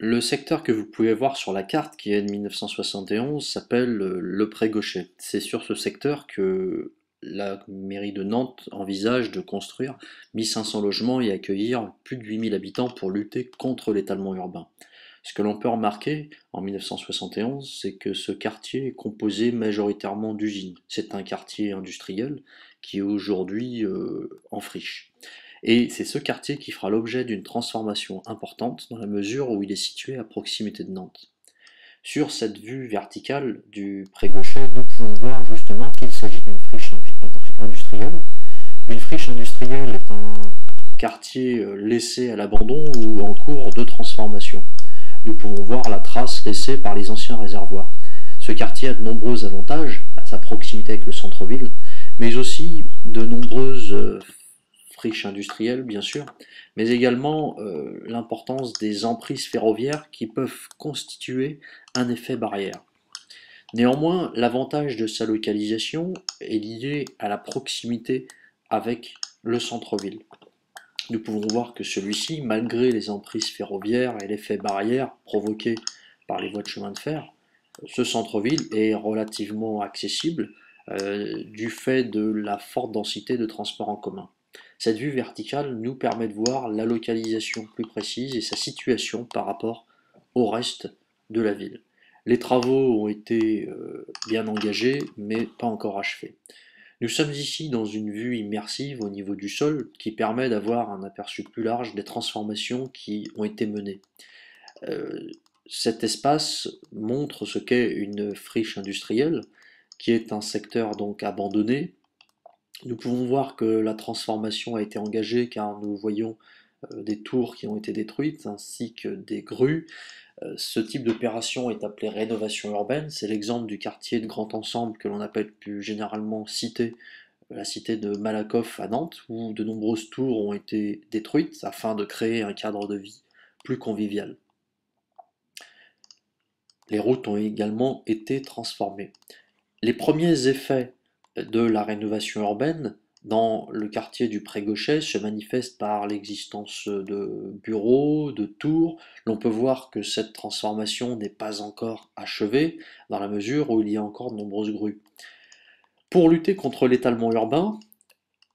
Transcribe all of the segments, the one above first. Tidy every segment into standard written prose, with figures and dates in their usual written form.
Le secteur que vous pouvez voir sur la carte, qui est de 1971, s'appelle le Pré-Gauchet. C'est sur ce secteur que la mairie de Nantes envisage de construire 1500 logements et accueillir plus de 8000 habitants pour lutter contre l'étalement urbain. Ce que l'on peut remarquer en 1971, c'est que ce quartier est composé majoritairement d'usines. C'est un quartier industriel qui est aujourd'hui en friche. Et c'est ce quartier qui fera l'objet d'une transformation importante dans la mesure où il est situé à proximité de Nantes. Sur cette vue verticale du Pré-Gauchet, nous pouvons voir justement qu'il s'agit d'une friche industrielle. Une friche industrielle est un quartier laissé à l'abandon ou en cours de transformation. Nous pouvons voir la trace laissée par les anciens réservoirs. Ce quartier a de nombreux avantages, à sa proximité avec le centre-ville, mais aussi de nombreuses friches industrielles, bien sûr, mais également l'importance des emprises ferroviaires qui peuvent constituer un effet barrière. Néanmoins, l'avantage de sa localisation est lié à la proximité avec le centre-ville. Nous pouvons voir que celui-ci, malgré les emprises ferroviaires et l'effet barrière provoqué par les voies de chemin de fer, ce centre-ville est relativement accessible du fait de la forte densité de transports en commun. Cette vue verticale nous permet de voir la localisation plus précise et sa situation par rapport au reste de la ville. Les travaux ont été bien engagés, mais pas encore achevés. Nous sommes ici dans une vue immersive au niveau du sol qui permet d'avoir un aperçu plus large des transformations qui ont été menées. Cet espace montre ce qu'est une friche industrielle, qui est un secteur donc abandonné. Nous pouvons voir que la transformation a été engagée car nous voyons des tours qui ont été détruites ainsi que des grues. Ce type d'opération est appelé rénovation urbaine. C'est l'exemple du quartier de Grand Ensemble que l'on appelle plus généralement cité, la cité de Malakoff à Nantes, où de nombreuses tours ont été détruites afin de créer un cadre de vie plus convivial. Les routes ont également été transformées. Les premiers effets de la rénovation urbaine dans le quartier du Pré-Gauchet se manifestent par l'existence de bureaux, de tours. L'on peut voir que cette transformation n'est pas encore achevée dans la mesure où il y a encore de nombreuses grues. Pour lutter contre l'étalement urbain,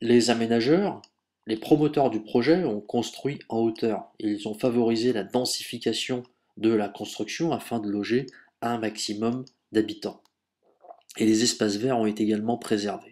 les aménageurs, les promoteurs du projet ont construit en hauteur. Ils ont favorisé la densification de la construction afin de loger un maximum d'habitants. Et les espaces verts ont été également préservés.